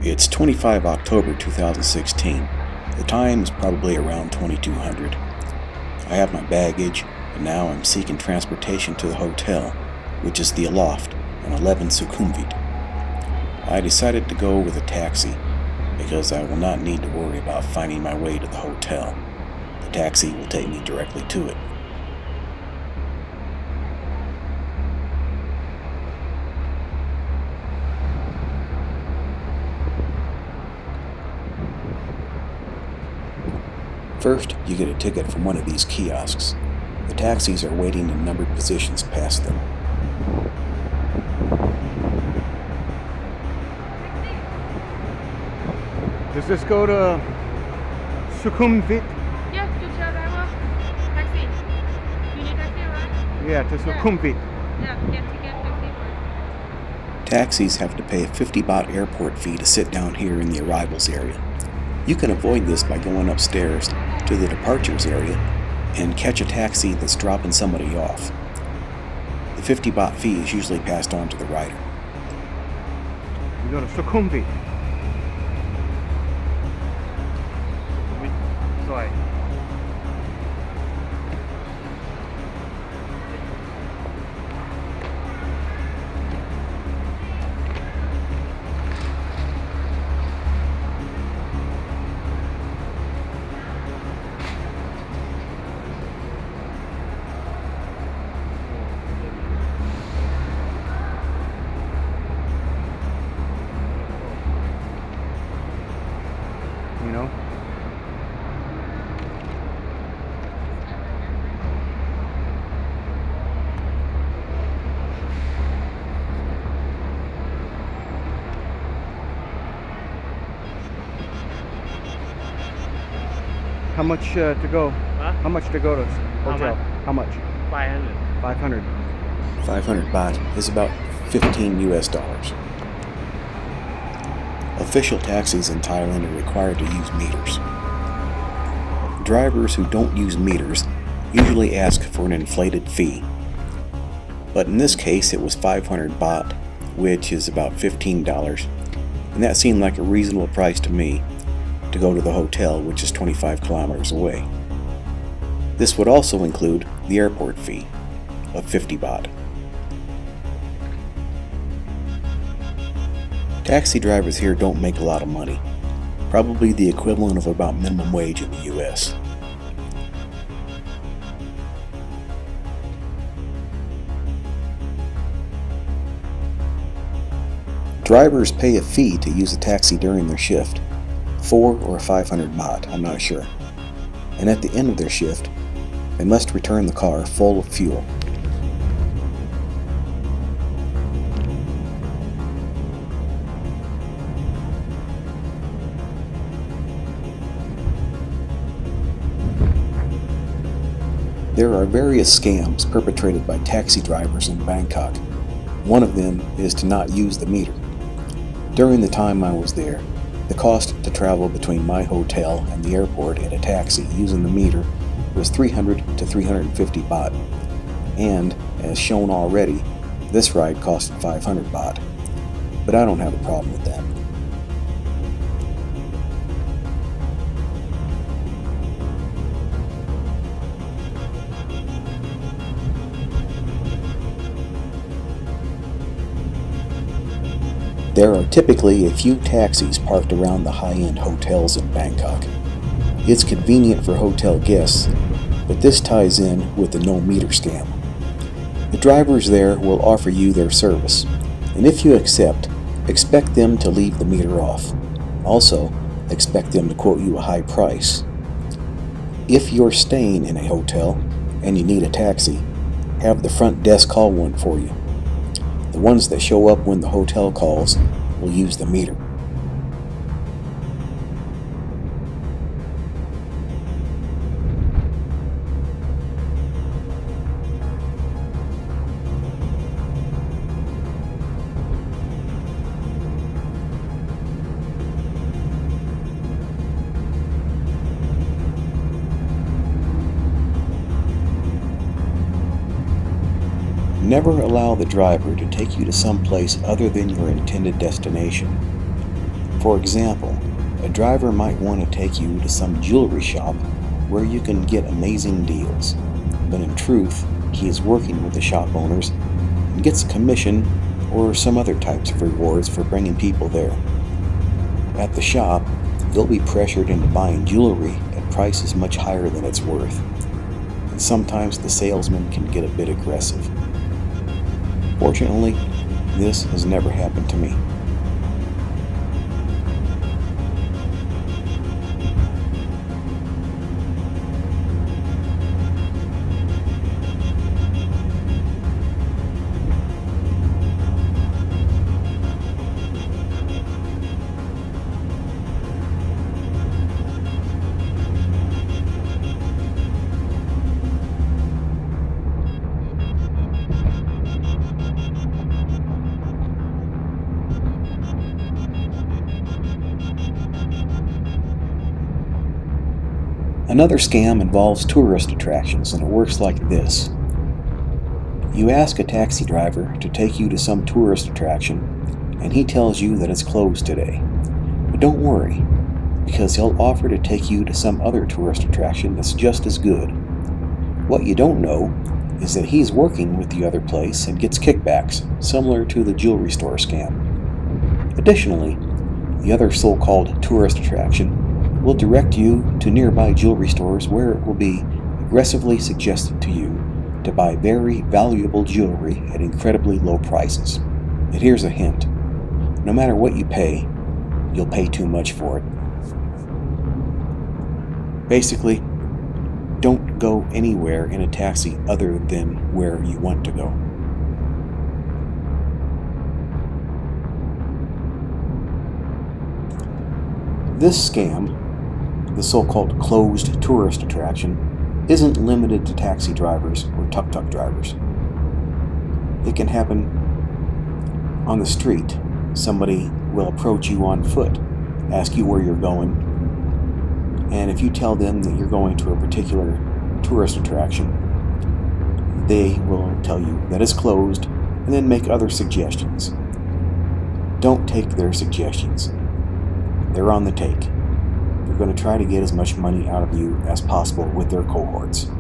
It's 25 October 2016. The time is probably around 2200. I have my baggage, and now I'm seeking transportation to the hotel, which is the Aloft on 11 Sukhumvit. I decided to go with a taxi because I will not need to worry about finding my way to the hotel. The taxi will take me directly to it. First, you get a ticket from one of these kiosks. The taxis are waiting in numbered positions past them. Does this go to Sukhumvit? Yeah, to tell driver. Taxi. You need taxi, right? Yeah, to Sukhumvit. Yeah, get ticket taxi. Taxis have to pay a 50 baht airport fee to sit down here in the arrivals area. You can avoid this by going upstairs to the departures area and catch a taxi that's dropping somebody off. The 50 baht fee is usually passed on to the rider. You go to Sukhumvit. Sorry. You know? How much to go? Huh? How much to go to hotel? much? How much? 500. 500. 500 baht is about 15 US dollars. Official taxis in Thailand are required to use meters. Drivers who don't use meters usually ask for an inflated fee. But in this case it was 500 baht, which is about $15, and that seemed like a reasonable price to me to go to the hotel, which is 25 kilometers away. This would also include the airport fee of 50 baht. Taxi drivers here don't make a lot of money, probably the equivalent of about minimum wage in the US. Drivers pay a fee to use a taxi during their shift, 4 or 500 baht, I'm not sure. And at the end of their shift, they must return the car full of fuel. There are various scams perpetrated by taxi drivers in Bangkok. One of them is to not use the meter. During the time I was there, the cost to travel between my hotel and the airport in a taxi using the meter was 300 to 350 baht, and, as shown already, this ride costed 500 baht, but I don't have a problem with that. There are typically a few taxis parked around the high-end hotels in Bangkok. It's convenient for hotel guests, but this ties in with the no-meter scam. The drivers there will offer you their service, and if you accept, expect them to leave the meter off. Also, expect them to quote you a high price. If you're staying in a hotel and you need a taxi, have the front desk call one for you. The ones that show up when the hotel calls will use the meter. Never allow the driver to take you to some place other than your intended destination. For example, a driver might want to take you to some jewelry shop where you can get amazing deals, but in truth, he is working with the shop owners and gets a commission or some other types of rewards for bringing people there. At the shop, you'll be pressured into buying jewelry at prices much higher than it's worth, and sometimes the salesman can get a bit aggressive. Fortunately, this has never happened to me. Another scam involves tourist attractions, and it works like this. You ask a taxi driver to take you to some tourist attraction, and he tells you that it's closed today. But don't worry, because he'll offer to take you to some other tourist attraction that's just as good. What you don't know is that he's working with the other place and gets kickbacks, similar to the jewelry store scam. Additionally, the other so-called tourist attraction will direct you to nearby jewelry stores where it will be aggressively suggested to you to buy very valuable jewelry at incredibly low prices. And here's a hint. No matter what you pay, you'll pay too much for it. Basically, don't go anywhere in a taxi other than where you want to go. This scam, the so-called closed tourist attraction, isn't limited to taxi drivers or tuk-tuk drivers. It can happen on the street. Somebody will approach you on foot, ask you where you're going, and if you tell them that you're going to a particular tourist attraction, they will tell you that it's closed and then make other suggestions. Don't take their suggestions. They're on the take. They're going to try to get as much money out of you as possible with their cohorts.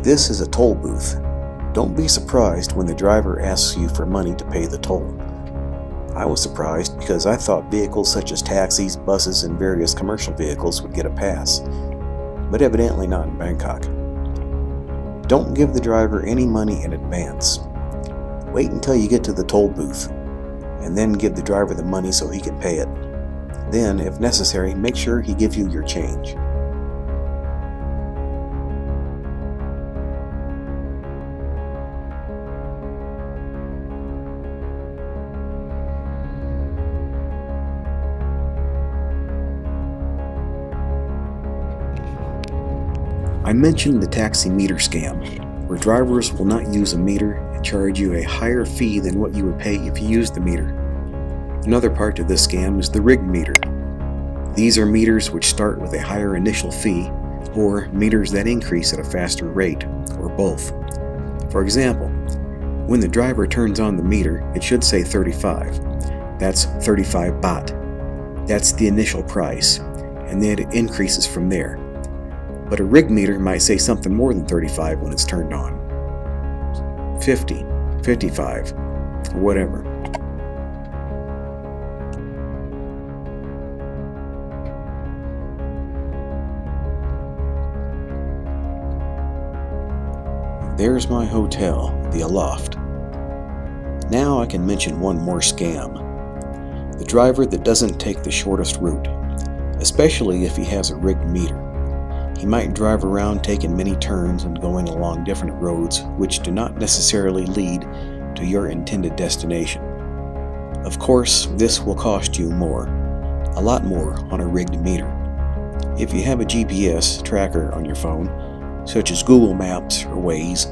This is a toll booth. Don't be surprised when the driver asks you for money to pay the toll. I was surprised because I thought vehicles such as taxis, buses, and various commercial vehicles would get a pass, but evidently not in Bangkok. Don't give the driver any money in advance. Wait until you get to the toll booth, and then give the driver the money so he can pay it. Then, if necessary, make sure he gives you your change. I mentioned the taxi meter scam, where drivers will not use a meter and charge you a higher fee than what you would pay if you used the meter. Another part of this scam is the rigged meter. These are meters which start with a higher initial fee, or meters that increase at a faster rate, or both. For example, when the driver turns on the meter, it should say 35. That's 35 baht. That's the initial price, and then it increases from there. But a rig meter might say something more than 35 when it's turned on. 50, 55, or whatever. There's my hotel, the Aloft. Now I can mention one more scam. The driver that doesn't take the shortest route, especially if he has a rigged meter. He might drive around taking many turns and going along different roads which do not necessarily lead to your intended destination. Of course, this will cost you more, a lot more on a rigged meter. If you have a GPS tracker on your phone, such as Google Maps or Waze,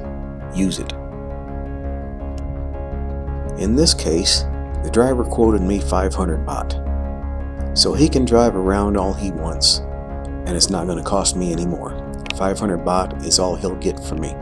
use it. In this case, the driver quoted me 500 baht, so he can drive around all he wants, and it's not going to cost me any more. 500 baht is all he'll get from me.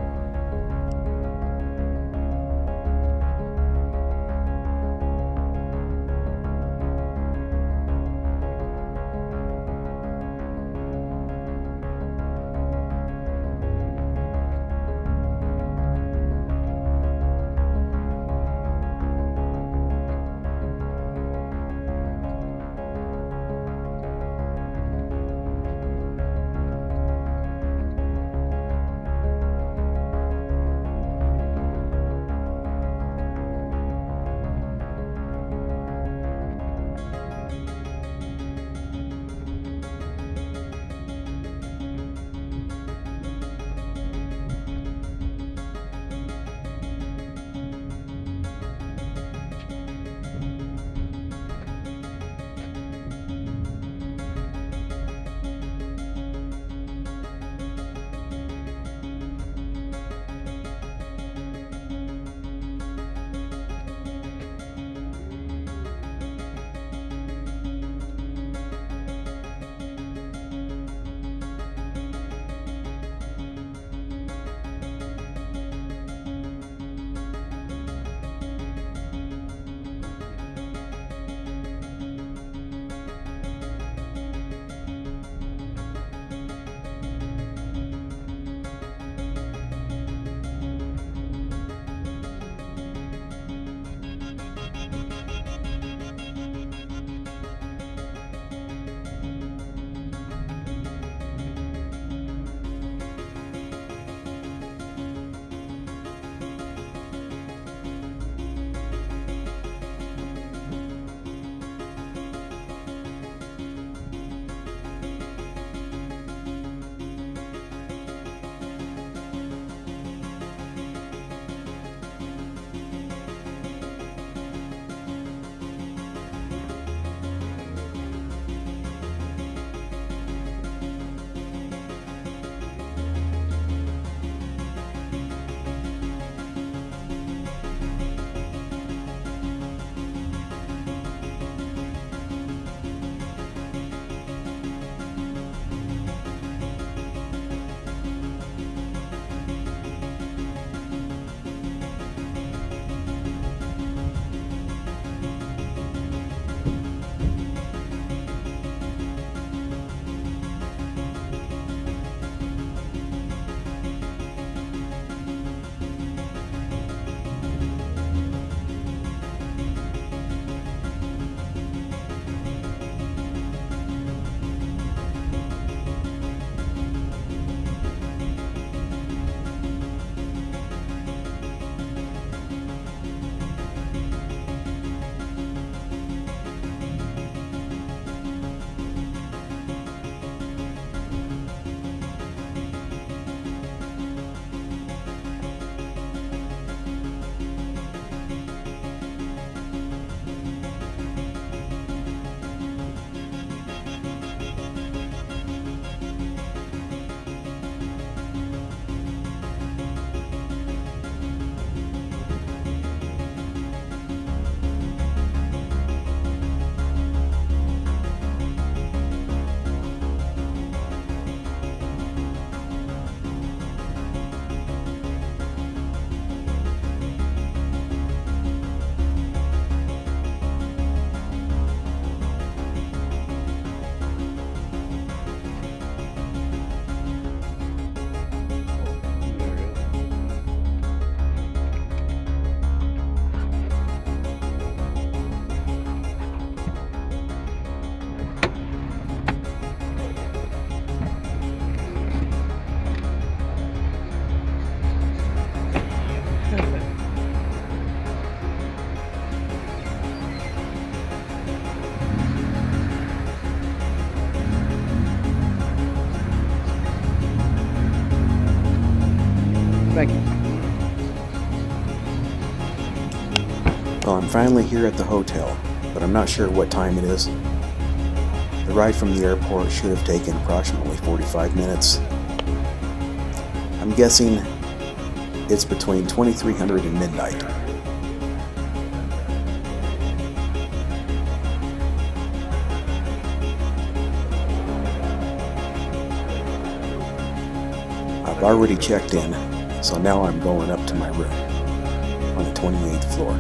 Thank you. Well, I'm finally here at the hotel, but I'm not sure what time it is. The ride from the airport should have taken approximately 45 minutes. I'm guessing it's between 2300 and midnight. I've already checked in, so now I'm going up to my room on the 28th floor.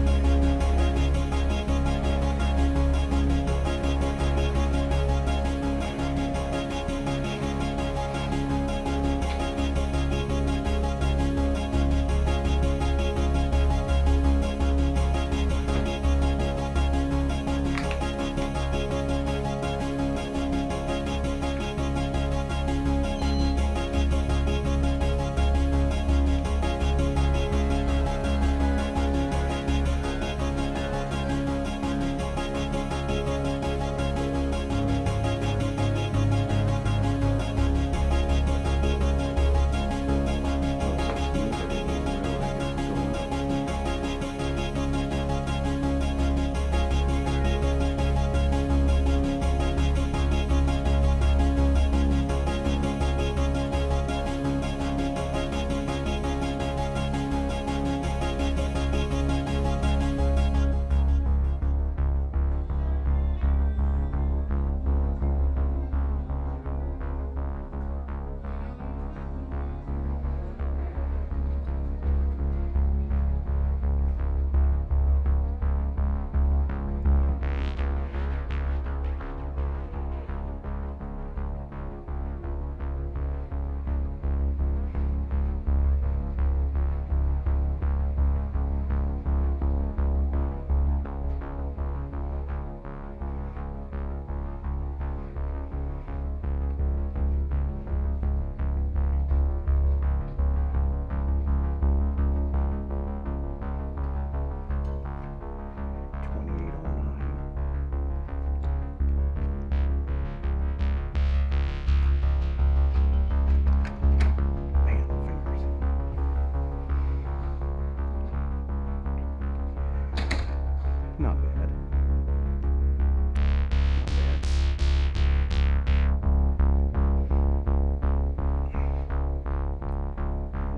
Not bad.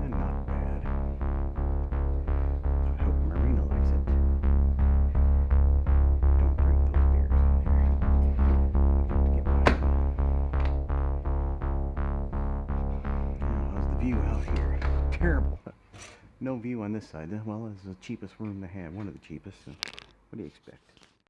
Not bad. I hope Marina likes it. Don't drink those beers in there. Have to get by. How's the view out here? Terrible. No view on this side. Well, it's the cheapest room they have. One of the cheapest. So what do you expect?